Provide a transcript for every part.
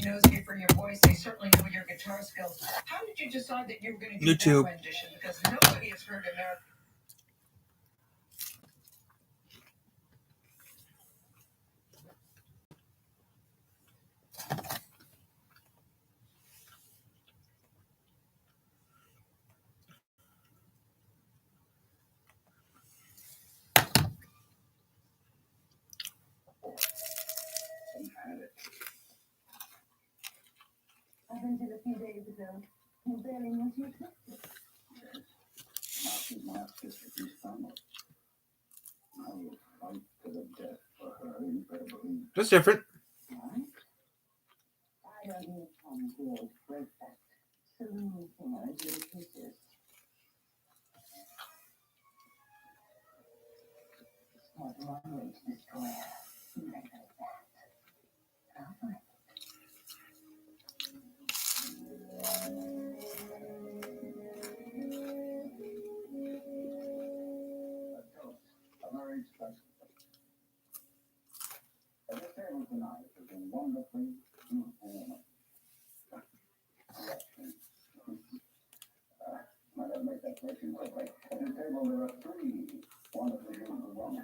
nosy for your voice. They certainly know your guitar skills. How did you decide that you were going to do YouTube. that rendition? Because nobody has heard America. Up until a few days ago, you barely knew she existed. My sister is family. I will fight to the death for her incredible. That's different. Right? I don't need Tom Field's breakfast. Saloon singers in pieces. What one way to destroy her. Like that. I'll find it. A marriage festival. And the table tonight has been wonderfully informal. I gotta make that question quickly. At the table there are 3 wonderfully informal.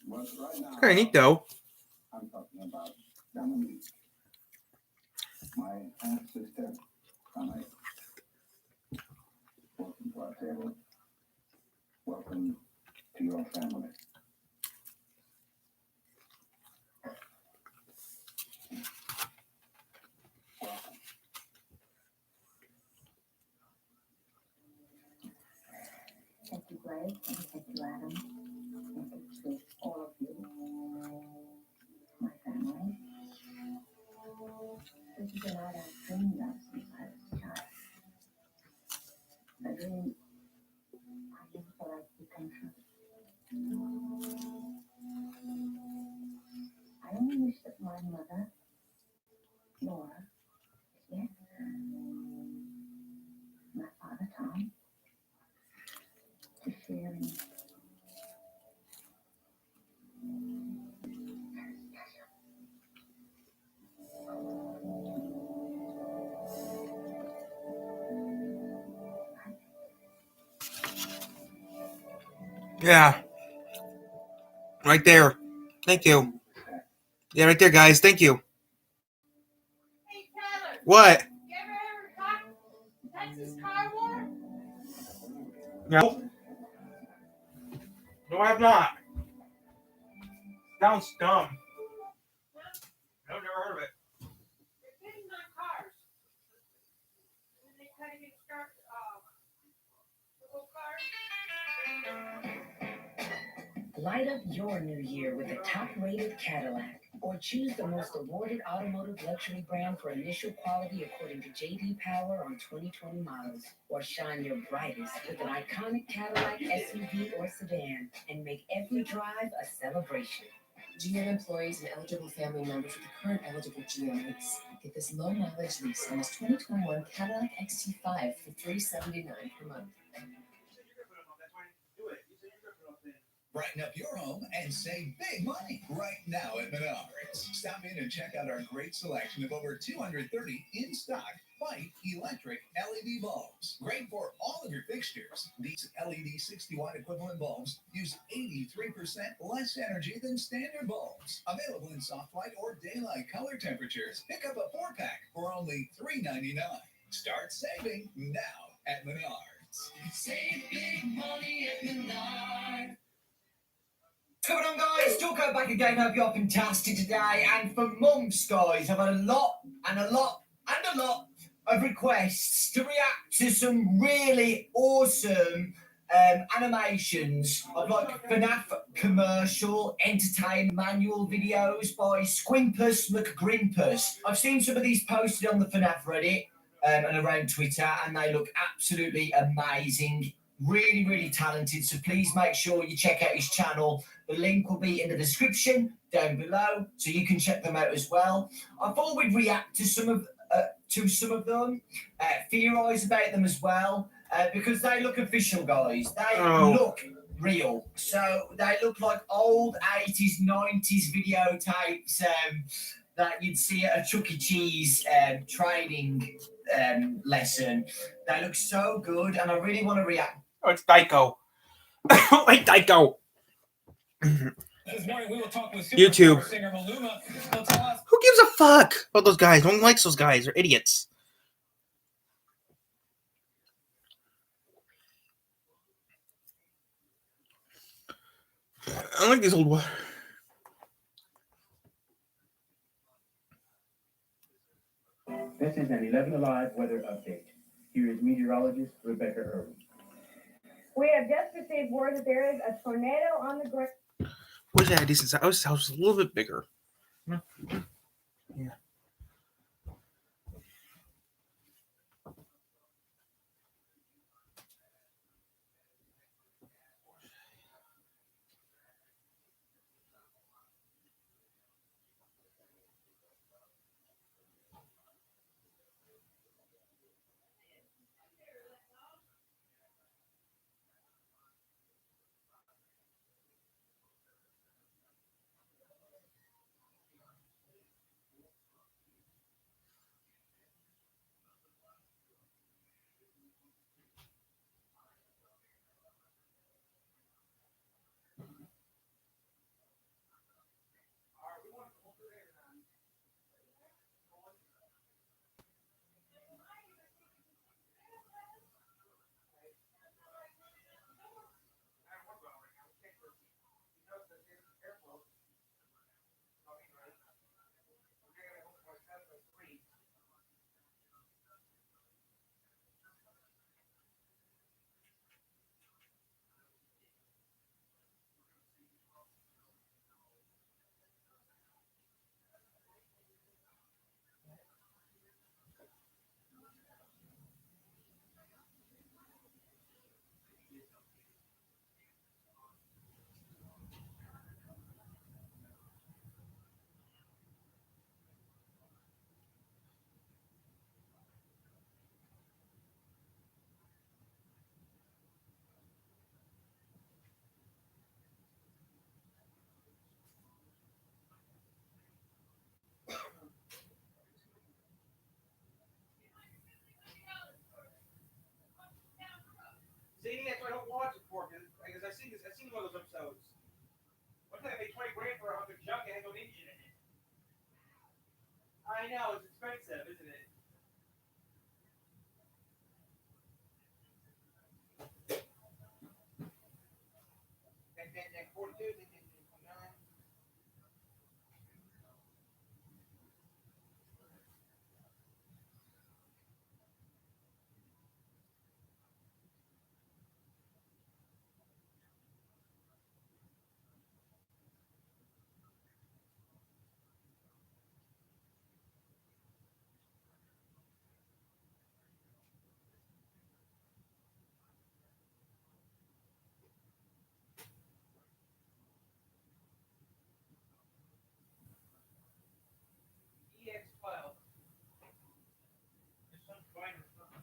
But right now, Kind of neat though. I'm talking about Dominique, my half sister, Dominique. Welcome to our table. Welcome to your family. Welcome. Thank you, Greg, and thank you, Adam. Thank you to all of you, my family. This is a night I've dreamed of since I was a child. A dream I never thought I'd become true. I only wish that my mother, Laura, is yet. My father, Tom, to share in Yeah. Right there. Thank you. Yeah, right there, guys. Thank you. Hey, Tyler. What? You ever heard of Texas Car War? No. No, I have not. Sounds dumb. I've never heard of it. They're bidding on cars. And they try to get start little cars. Light up your new year with a top-rated Cadillac, or choose the most awarded automotive luxury brand for initial quality according to J.D. Power on 2020 models, or shine your brightest with an iconic Cadillac SUV or sedan and make every drive a celebration. GM employees and eligible family members with a current eligible GM lease get this low mileage lease on this 2021 Cadillac XT5 for $379 per month. Brighten up your home and save big money right now at Menards. Stop in and check out our great selection of over 230 in-stock white electric LED bulbs. Great for all of your fixtures. These LED 60-watt equivalent bulbs use 83% less energy than standard bulbs. Available in soft light or daylight color temperatures. Pick up a 4-pack for only $3.99. Start saving now at Menards. Save big money at Menards. What's going on, guys? Talk back again. Hope you're fantastic today. And for months, guys, I've had a lot of requests to react to some really awesome animations of like FNAF commercial entertainment manual videos by Squimpus McGrimpus. I've seen some of these posted on the FNAF Reddit and around Twitter, and they look absolutely amazing. Really, really talented. So please make sure you check out his channel. The link will be in the description down below, so you can check them out as well. I thought we'd react to some of them, theorize about them as well, because they look official, guys. They look real. So they look like old 80s, 90s videotapes that you'd see at a Chuck E. Cheese training lesson. They look so good, and I really want to react. Oh, it's Daiko. Like Daiko. This morning we will talk with YouTube. superstar singer Maluma. He'll tell us Who gives a fuck about those guys? No one likes those guys. They're idiots. I like these old ones. This is an 11 Alive weather update. Here is meteorologist Rebecca Irwin. We have just received word that there is a tornado on the ground. Wish I had a decent size. I wish the house was a little bit bigger. Yeah. see, that's why I don't watch it for because I've seen one of those episodes. What did they pay $20,000 for a hunk of junk that has no engine in it? I know, it's expensive, isn't it? That 42, that 29. EX12. There's some finer stuff.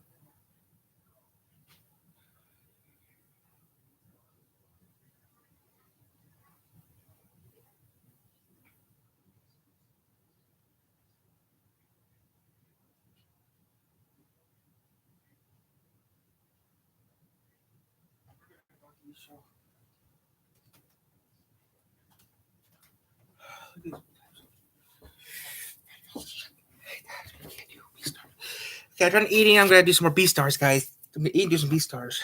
Okay, I'm done eating. I'm gonna do some more B stars, guys. I'm gonna eat and do some B stars.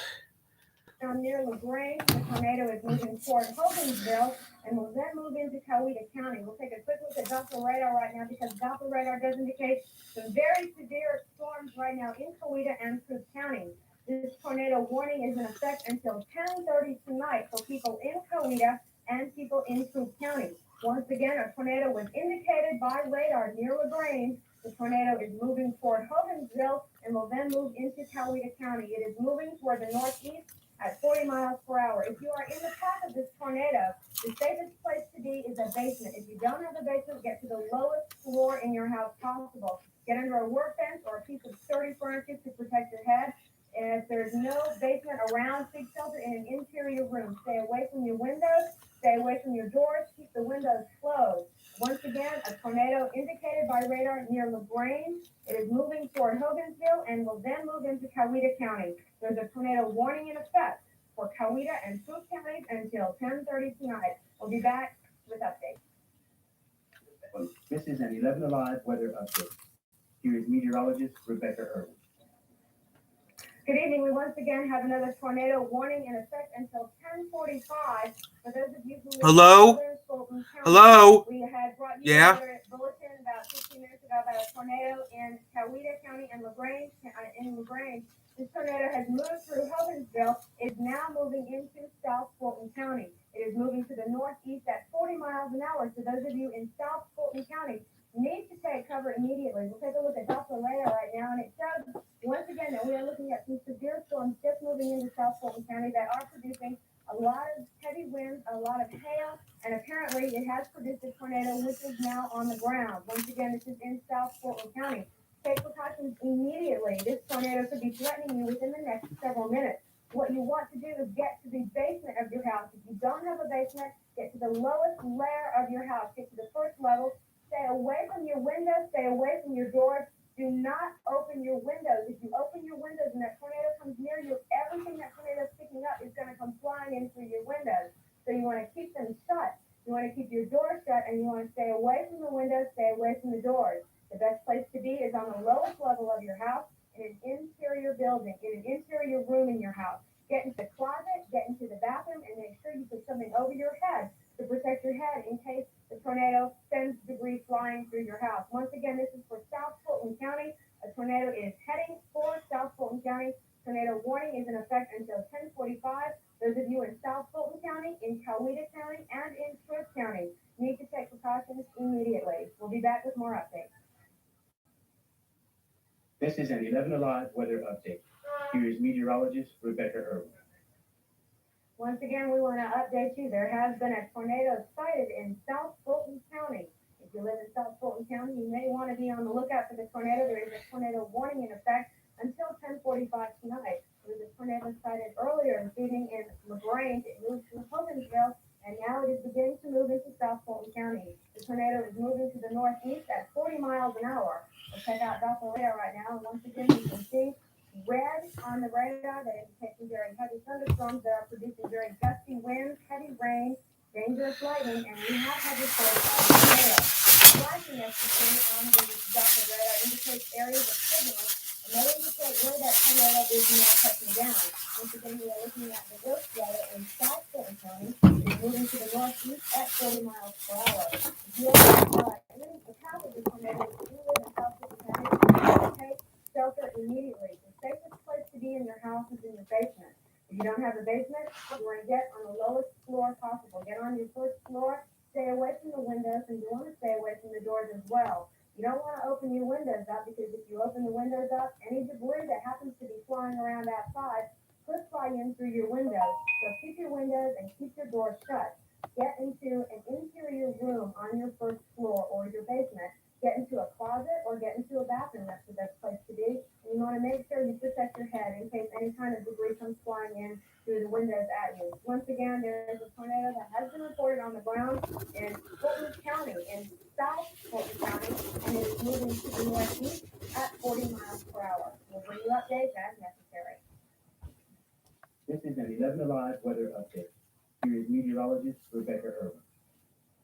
Down near LaGrange, the tornado is moving toward Hogansville and will then move into Coweta County. We'll take a quick look at Doppler radar right now because Doppler radar does indicate some very severe storms right now in Coweta and Cook County. This tornado warning is in effect until 10:30 tonight for people in Coweta and people in Cook County. Once again, a tornado was indicated by radar near LaGrange. The tornado is moving toward Hogansville and will then move into Coweta County. It is moving toward the northeast at 40 miles per hour. If you are in the path of this tornado, the safest place to be is a basement. If you don't have a basement, get to the lowest floor in your house possible. Get under a work bench or a piece of sturdy furniture to protect your head. If there's no basement around, seek shelter in an interior room. Stay away from your windows. Stay away from your doors. Keep the windows closed. Once again, a tornado indicated by radar near LaGrange. It is moving toward Hogansville and will then move into Coweta County. There's a tornado warning in effect for Coweta and Cook counties until 10:30 tonight. We'll be back with updates. This is an 11 Alive weather update. Here is meteorologist Rebecca Irwin. Good evening. We once again have another tornado warning in effect until 10:45. For those of you who live Hello? in southern Fulton County, Hello? we had brought you Yeah? another bulletin about 15 minutes ago about a tornado in Coweta County and LaGrange. This tornado has moved through Hogansville. It's now moving into South Fulton County. It is moving to the northeast at 40 miles an hour. So those of you in South Fulton County need to take cover immediately. We'll take a look at Doppler radar right now, and it shows once again that we are looking at some severe storms just moving into South Fulton County that are producing a lot of heavy winds, a lot of hail, and apparently it has produced a tornado which is now on the ground. Once again, this is in South Fulton County. Take precautions immediately. This tornado could be threatening you within the next several minutes. What you want to do is get to the basement of your house. If you don't have a basement, get to the lowest layer of your house. Get to the first level. Stay away from your windows. Stay away from your doors. Do not open your windows. If you open your windows and that tornado comes near you, everything that tornado is picking up is going to come flying in through your windows. So you want to keep them shut. You want to keep your doors shut, and you want to stay away from the windows, stay away from the doors. The best place to be is on the lowest level of your house, in an interior building, in an interior room in your house. Get into the closet, get into the bathroom, and make sure you put something over your head to protect your head in case the tornado sends debris flying through your house. Once again, this is for South Fulton County. A tornado is heading for South Fulton County. Tornado warning is in effect until 10:45. Those of you in South Fulton County, in Coweta County, and in Swift County need to take precautions immediately. We'll be back with more updates. This is an 11 Alive weather update. Here is meteorologist Rebecca Irwin. Once again, we want to update you. There has been a tornado sighted in South Fulton County. If you live in South Fulton County, you may want to be on the lookout for the tornado. There is a tornado warning in effect until 10:45 tonight. There was a tornado sighted earlier this evening in LaGrange. It moved through Hogansville, and now it is beginning to move into South Fulton County. The tornado is moving to the northeast at 40 miles an hour. We'll check out Doppler radar right now, and once again, you can see red on the radar that indicates very heavy thunderstorms that are producing very gusty winds, heavy rain, dangerous lightning, and we have had reports of tornado. Flashing as you see on the Doppler radar indicates areas of turbulence, and they indicate where that tornado is now touching down. Once again, we are looking at the ghost weather in South Fulton County. It's moving to the northeast at 40 miles per hour. If you are in the path of the tornado, if you live in South Fulton County, take shelter immediately. The safest place to be in your house is in your basement. If you don't have a basement, you want to get on the lowest floor possible. Get on your first floor, stay away from the windows, and you want to stay away from the doors as well. You don't want to open your windows up because if you open the windows up, any debris that happens to be flying around outside could fly in through your windows. So keep your windows and keep your doors shut. Get into an interior room on your first floor or your basement. Get into a closet or get into a bathroom. That's the best place to be. And you want to make sure you protect your head in case any kind of debris comes flying in through the windows at you. Once again, there is a tornado that has been reported on the ground in Fulton County, in South Fulton County, and it is moving to the northeast at 40 miles per hour. We'll bring you updates as necessary. This is an 11 Alive weather update. Here is meteorologist Rebecca Irwin.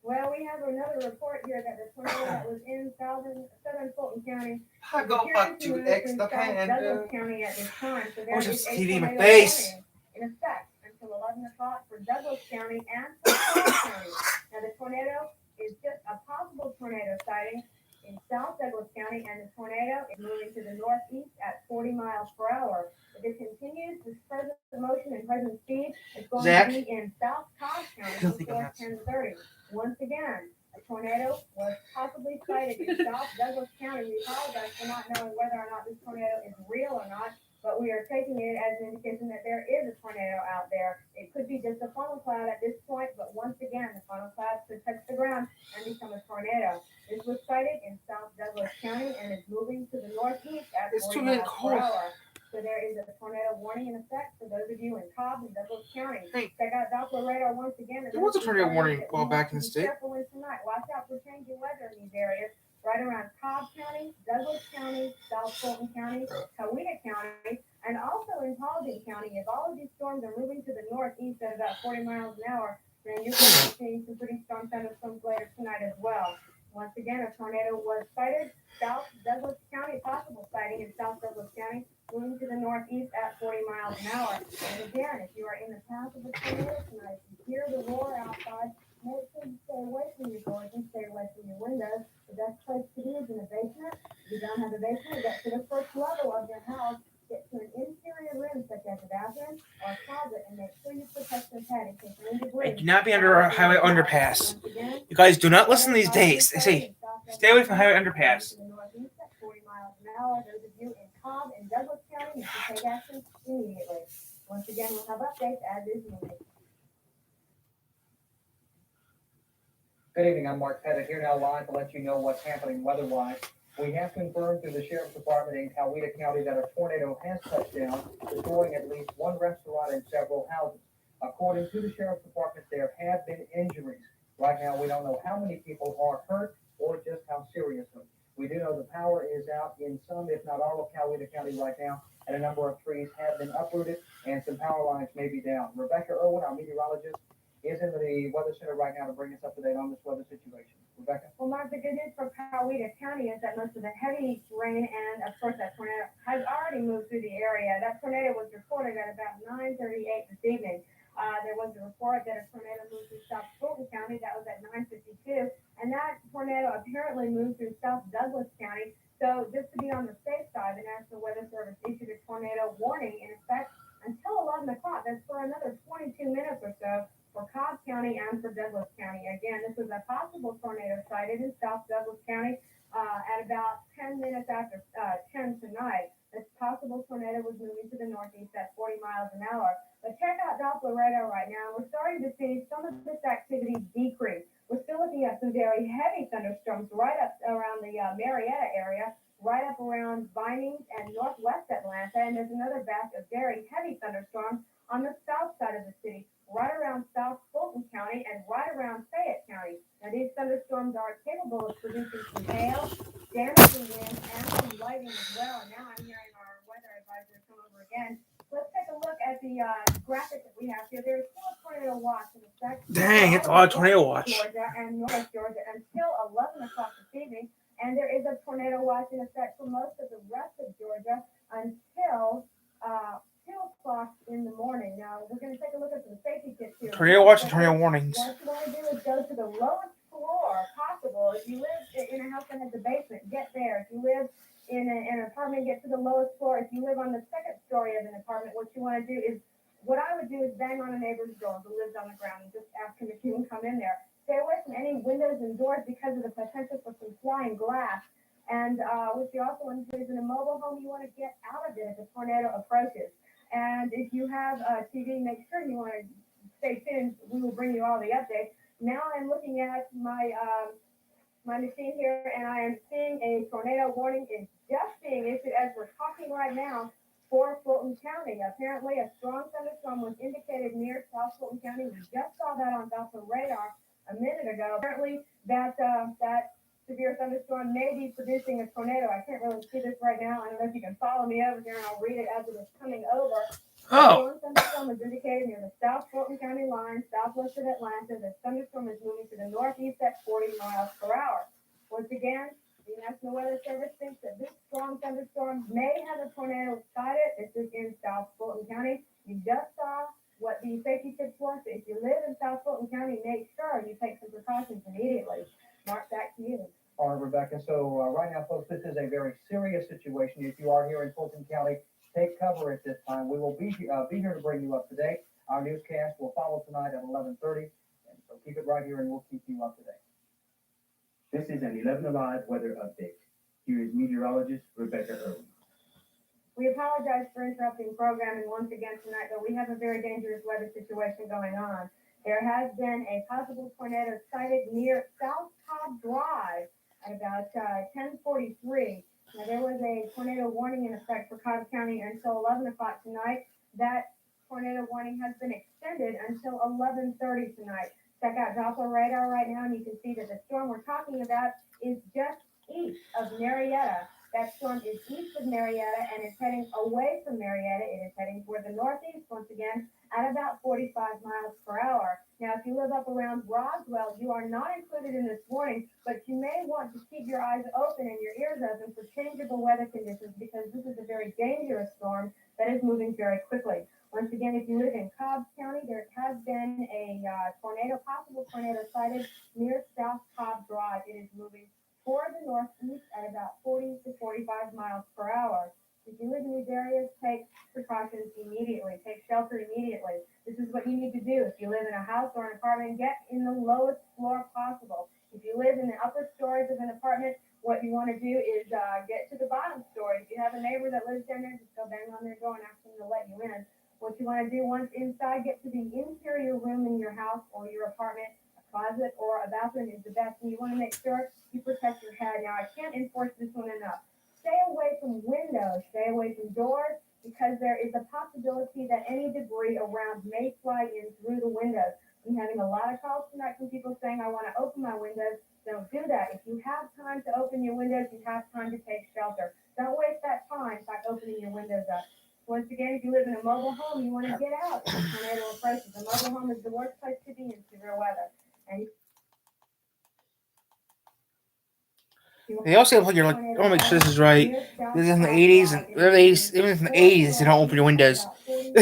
Well, we have another report here that the tornado that was in southern Fulton County I go back to X the Douglas panda. County at this time. So I there was is just a hitting my tornado face. warning in effect until 11 o'clock for Douglas County and Fulton County. Now, the tornado is just a possible tornado sighting in South Douglas County, and the tornado is moving to the northeast at 40 miles per hour. If it continues this present motion and present speed, it's going Zach? to be in South Cobb County before 10:30. Once again, a tornado was possibly sighted in South Douglas County. We apologize for not knowing whether or not this tornado is real or not, but we are taking it as an indication that there is a tornado out there. It could be just a funnel cloud at this point, but once again, the funnel cloud could touch the ground and become a tornado. This was sighted in South Douglas County and is moving to the northeast at It's 40 too miles per cold. hour. So there is a tornado County. Hey. Check out Doppler radar once again. There was a tornado warning a while back in the state. Be careful in tonight. Watch out for changing weather in these areas. Right around Cobb County, Douglas County, South Fulton County, Coweta County, and also in Paulding County. If all of these storms are moving to the northeast at about 40 miles an hour, then you're going to be seeing some pretty strong thunderstorms later tonight as well. Once again, a tornado was sighted South Douglas County, possible sighting in South Douglas County, moving to the northeast at 40 miles an hour. And again, if you are in the path of a tornado tonight, you hear the roar outside, make sure you stay away from your doors and stay away from your windows. The best place to be is in a basement. If you don't have a basement, get to the first level of your house. Get to an interior room such as a bathroom or a closet and make sure you protect your head in case any debris. Do not be under a highway underpass. You guys do not listen these days. They say, stay away from highway underpass. 40 miles an hour. Those of you in Cobb and Douglas County need to take action immediately. Once again, we'll have updates as is needed. Good evening, I'm Mark Pettit here now live to let you know what's happening weather-wise. We have confirmed through the Sheriff's Department in Coweta County that a tornado has touched down, destroying at least one restaurant and several houses. According to the Sheriff's Department, there have been injuries. Right now, we don't know how many people are hurt or just how serious. We do know the power is out in some, if not all, of Coweta County right now, and a number of trees have been uprooted and some power lines may be down. Rebecca Irwin, our meteorologist, is in the weather center right now to bring us up to date on this weather situation. Rebecca? Well, Mark, the good news for Coweta County is that most of the heavy rain and, of course, that tornado has already moved through the area. That tornado was reported at about 9:38 this evening. There was a report that a tornado moved through South Fulton County. That was at 9:52. And that tornado apparently moved through South Douglas County. So just to be on the safe side, the National Weather Service issued a tornado warning in effect until 11 o'clock. That's for another 22 minutes or so for Cobb County and for Douglas County. Again, this was a possible tornado sighted in South Douglas County at about 10 minutes after 10 tonight. This possible tornado was moving to the northeast at 40 miles an hour. But check out Doppler radar right now. We're starting to see some of this activity decrease. We're still looking at some very heavy thunderstorms right up around the Marietta area, right up around Vinings and northwest Atlanta. And there's another batch of very heavy thunderstorms on the south side of the city, right around South Fulton County and right around Fayette County. Now, these thunderstorms are capable of producing some hail, damaging winds, and some lightning as well. And now I'm hearing our weather advisor come over again. Let's take a look at the graphic that we have here. There's still a tornado watch in effect. Dang, it's a lot of tornado watch. Georgia and North Georgia until 11 o'clock this evening. And there is a tornado watch in effect for most of the rest of Georgia until 2 o'clock in the morning. Now, we're going to take a look at some safety tips here. Tornado watch and tornado warnings. What you want to do is go to the lowest floor possible. If you live in a house that has a basement, get there. If you live in an apartment, get to the lowest floor. If you live on the second story of an apartment, what you want to do is, what I would do is bang on a neighbor's door who lives on the ground and just ask him if he can come in there. Stay away from any windows and doors because of the potential for some flying glass. And what you also want to do is, in a mobile home, you want to get out of it as a tornado approaches. And if you have a TV, make sure you want to stay tuned. We will bring you all the updates. Now I'm looking at my machine here, and I am seeing a tornado warning is just being issued as we're talking right now for Fulton County. Apparently, a strong thunderstorm was indicated near South Fulton County. We just saw that on Doppler radar a minute ago. Apparently, that severe thunderstorm may be producing a tornado. I can't really see this right now. I don't know if you can follow me over here, and I'll read it as it is coming over. Oh. The thunderstorm is indicated near the South Fulton County line, southwest of Atlanta. The thunderstorm is moving to the northeast at 40 miles per hour. Once again, the National Weather Service thinks that this strong thunderstorm may have a tornado sighted. This is in South Fulton County. You just saw what the safety tips was. If you live in South Fulton County, make sure you take some precautions immediately. Mark, back to you. All right, Rebecca. So right now, folks, this is a very serious situation. If you are here in Fulton County, take cover at this time. We will be here to bring you up to date. Our newscast will follow tonight at 11:30, and so keep it right here, and we'll keep you up to date. This is an 11 Alive weather update. Here is meteorologist Rebecca Irwin. We apologize for interrupting programming once again tonight, but we have a very dangerous weather situation going on. There has been a possible tornado sighted near South Cobb Drive at about 10:43. Now, there was a tornado warning in effect for Cobb County until 11 o'clock tonight. That tornado warning has been extended until 11:30 tonight. Check out Doppler radar right now, and you can see that the storm we're talking about is just east of Marietta. That storm is east of Marietta and is heading away from Marietta. It is heading toward the northeast once again at about 45 miles per hour. Now, if you live up around Roswell, you are not included in this warning, but you may want to keep your eyes open and your ears open for changeable weather conditions because this is a very dangerous storm that is moving very quickly. Once again, if you live in Cobbs County, there has been a possible tornado sighted near South Cobb Drive. It is moving toward the northeast at about 40 to 45 miles per hour. If you live in these areas, take precautions immediately. Take shelter immediately. This is what you need to do. If you live in a house or an apartment, get in the lowest floor possible. If you live in the upper stories of an apartment, what you want to do is get to the bottom story. If you have a neighbor that lives down there, just go bang on their door and ask them to let you in. What you want to do once inside, get to the interior room in your house or your apartment. A closet or a bathroom is the best, and you want to make sure you protect your head. Now, I can't enforce this one enough. Stay away from windows, stay away from doors, because there is a possibility that any debris around may fly in through the windows. I'm having a lot of calls tonight from people saying, I want to open my windows. Don't do that. If you have time to open your windows, you have time to take shelter. Don't waste that time by opening your windows up. Once again, if you live in a mobile home, you want to get out if a tornado approaches. A mobile home is the worst place to be in severe weather. And They also put your, I want to make sure this is right. This is in the 80s, and even in the 80s, they don't open your windows. We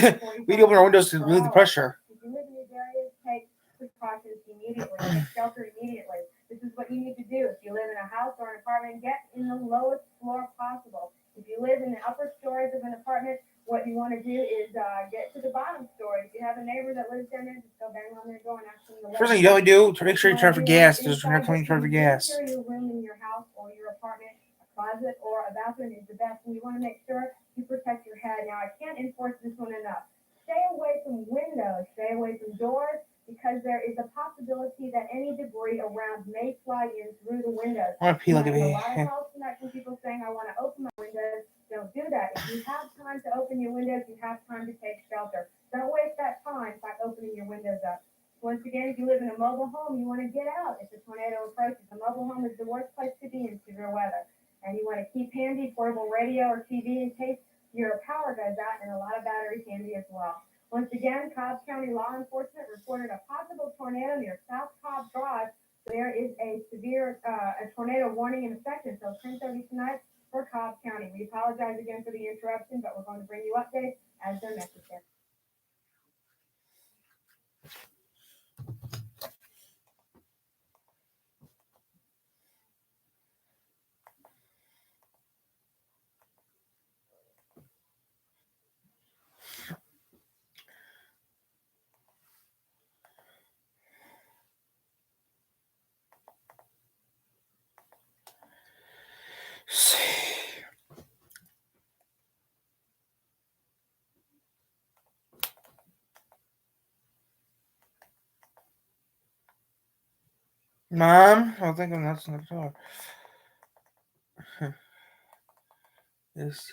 need to open our windows to relieve the pressure. If you live in these areas, take precautions immediately. Take shelter immediately. This is what you need to do. If you live in a house or an apartment, get in the lowest floor possible. If you live in the upper stories of an apartment, what you want to do is get to the bottom story. If you have a neighbor that lives down there, just go bang on their door and ask them to let First thing you you in. do to make sure you turn for gas. Just when you're coming, turn for gas. Interior room in your house or your apartment, a closet or a bathroom is the best, and you want to make sure you protect your head. Now, I can't enforce this one enough. Stay away from windows, stay away from doors, because there is a possibility that any debris around may fly in through the windows. I want to pee like a A baby. lot of calls tonight from people saying, I want to open my windows. Don't do that. If you have time to open your windows, you have time to take shelter. Don't waste that time by opening your windows up. Once again, if you live in a mobile home, you want to get out if a tornado approaches. A mobile home is the worst place to be in severe weather. And you want to keep handy portable radio or TV in case your power goes out, and a lot of batteries handy as well. Once again, Cobb County law enforcement reported a possible tornado near South Cobb Drive. There is a severe tornado warning in effect until 10:30 tonight for Cobb County. We apologize again for the interruption, but we're going to bring you updates as they're necessary. Mom, I think I'm not going to talk. Yes.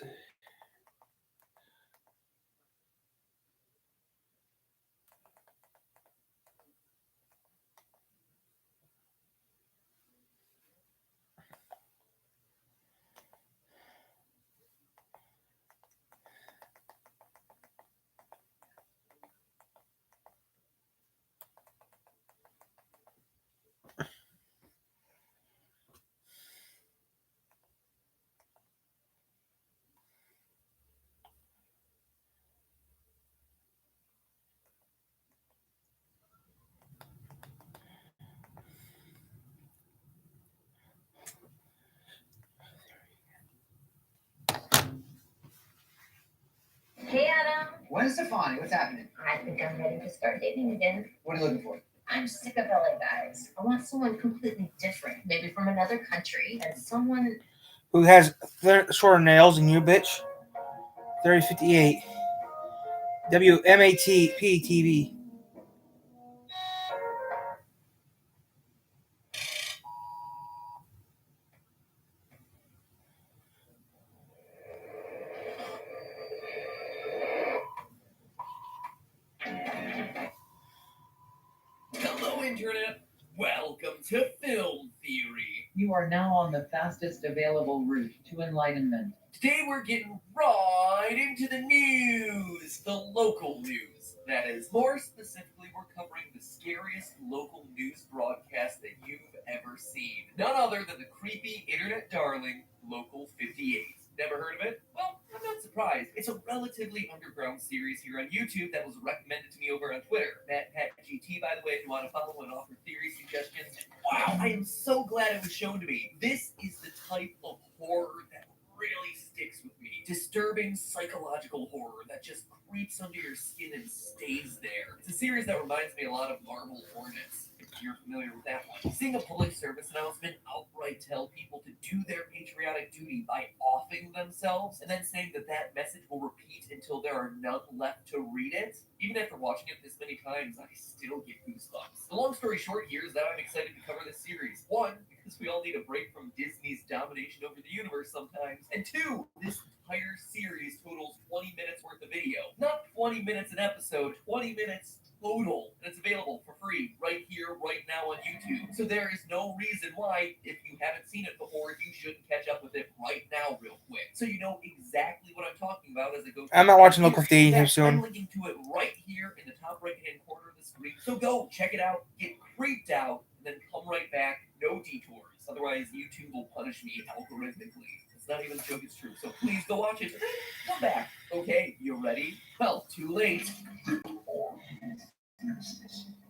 Hey, Adam. When Stefani, what's happening? I think I'm ready to start dating again. What are you looking for? I'm sick of LA guys. I want someone completely different, maybe from another country, and someone. Who has shorter nails than you, bitch? 3058. WMATP TV. Internet. Welcome to Film Theory. You are now on the fastest available route to enlightenment. Today we're getting right into the news, the local news. That is, more specifically, we're covering the scariest local news broadcast that you've ever seen. None other than the creepy internet darling, Local 58. Never heard of it? Well, I'm not surprised. It's a relatively underground series here on YouTube that was recommended to me over on Twitter. MattPatGT, by the way, if you want to follow and offer theory suggestions. Wow, I am so glad it was shown to me. This is the type of horror that really sticks with me. Disturbing psychological horror that just creeps under your skin and stays there. It's a series that reminds me a lot of Marble Hornets, if you're familiar with that one. Seeing a public service announcement outright tell people to do their patriotic duty by offing themselves, and then saying that that message will repeat until there are none left to read it. Even after watching it this many times, I still get goosebumps. The long story short here is that I'm excited to cover this series. One, because we all need a break from Disney's domination over the universe sometimes. And two, this entire series totals 20 minutes worth of video. Not 20 minutes an episode, 20 minutes total. And it's available for free right here, right now on YouTube. So there is no reason why, if you haven't seen it before, you shouldn't catch up with it right now real quick. So you know exactly what I'm talking about as I go through. I'm not watching Local 58 I'm soon. linking to it right here in the top right-hand corner of the screen. So go, check it out, get creeped out, and then come right back. No detours. Otherwise, YouTube will punish me algorithmically. It's not even a joke, it's true. So please go watch it. Come back. Okay, you ready? Well, too late.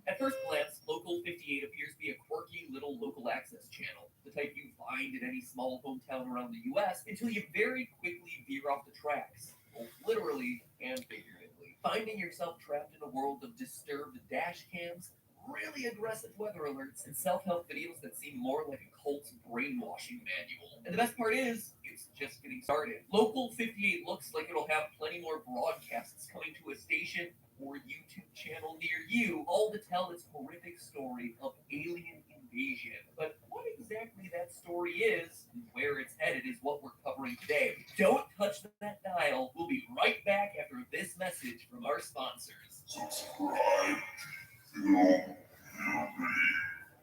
At first glance, Local 58 appears to be a quirky little local access channel, the type you find in any small hometown around the US, until you very quickly veer off the tracks, both literally and figuratively, finding yourself trapped in a world of disturbed dash cams, really aggressive weather alerts, and self-help videos that seem more like a cult's brainwashing manual. And the best part is, it's just getting started. Local 58 looks like it'll have plenty more broadcasts coming to a station or YouTube channel near you, all to tell its horrific story of alien invasion. But what exactly that story is and where it's headed is what we're covering today. Don't touch that dial. We'll be right back after this message from our sponsors. Subscribe.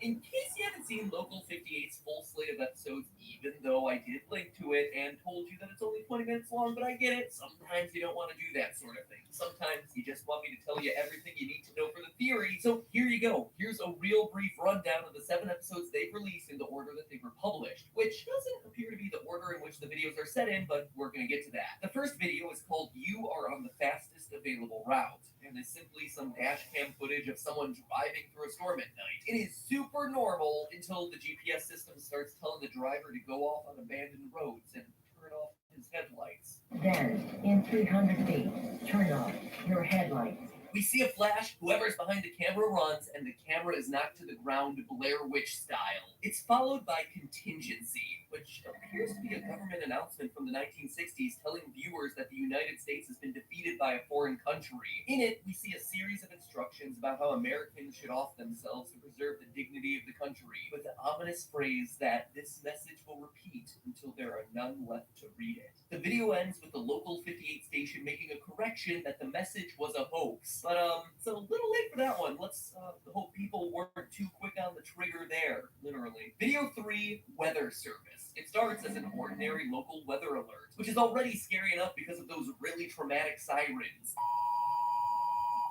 In case you haven't seen Local 58's full slate of episodes, even though I did link to it and told you that it's only 20 minutes long, but I get it. Sometimes you don't want to do that sort of thing. Sometimes you just want me to tell you everything you need to know for the theory. So here you go. Here's a real brief rundown of the 7 episodes they've released in the order that they were published, which doesn't appear to be the order in which the videos are set in, but we're going to get to that. The first video is called You Are on the Fastest Available Route, and is simply some dash cam footage of someone driving through a storm at night. It is super normal until the GPS system starts telling the driver to go off on abandoned roads and turn off his headlights. Then, in 300 feet, turn off your headlights. We see a flash, whoever's behind the camera runs, and the camera is knocked to the ground Blair Witch style. It's followed by contingency, which appears to be a government announcement from the 1960s telling viewers that the United States has been defeated by a foreign country. In it, we see a series of instructions about how Americans should off themselves to preserve the dignity of the country, with the ominous phrase that this message will repeat until there are none left to read it. The video ends with the Local 58 station making a correction that the message was a hoax. But it's a little late for that one. Let's hope people weren't too quick on the trigger there, literally. Video 3, Weather Service. It starts as an ordinary local weather alert, which is already scary enough because of those really traumatic sirens.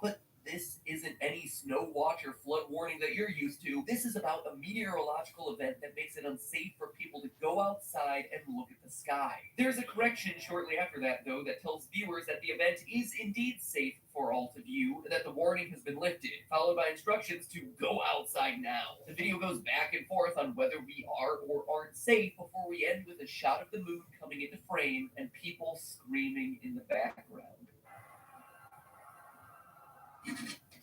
But this isn't any snow watch or flood warning that you're used to. This is about a meteorological event that makes it unsafe for people to go outside and look at the sky. There's a correction shortly after that, though, that tells viewers that the event is indeed safe for all to view, and that the warning has been lifted, followed by instructions to go outside now. The video goes back and forth on whether we are or aren't safe before we end with a shot of the moon coming into frame and people screaming in the background.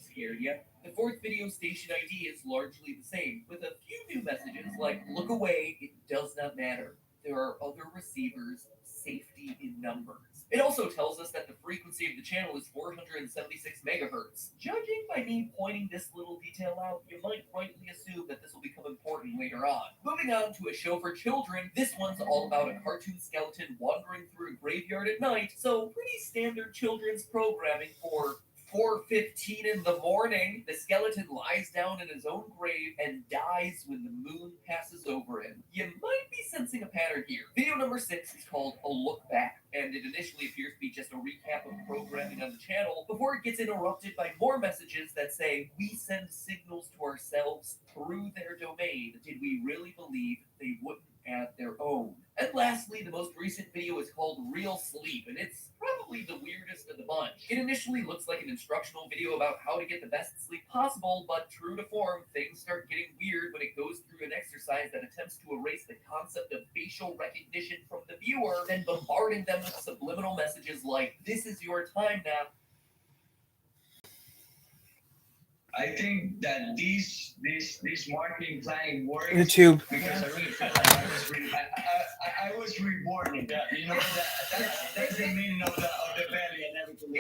Scared yet? The 4th video station ID is largely the same, with a few new messages like, look away, it does not matter. There are other receivers, safety in numbers. It also tells us that the frequency of the channel is 476 megahertz. Judging by me pointing this little detail out, you might rightly assume that this will become important later on. Moving on to a show for children, this one's all about a cartoon skeleton wandering through a graveyard at night, so pretty standard children's programming for 4:15 in the morning, the skeleton lies down in his own grave and dies when the moon passes over him. You might be sensing a pattern here. Video number 6 is called A Look Back, and it initially appears to be just a recap of programming on the channel before it gets interrupted by more messages that say, we send signals to ourselves through their domain. Did we really believe they wouldn't add their own? And lastly, the most recent video is called Real Sleep, and it's probably the weirdest of the bunch. It initially looks like an instructional video about how to get the best sleep possible, but true to form, things start getting weird when it goes through an exercise that attempts to erase the concept of facial recognition from the viewer, then bombarding them with subliminal messages like, this is your time now. I think that this marketing planning works YouTube. because I really felt like I was reborn in that. You know, that's the meaning of the belly and everything.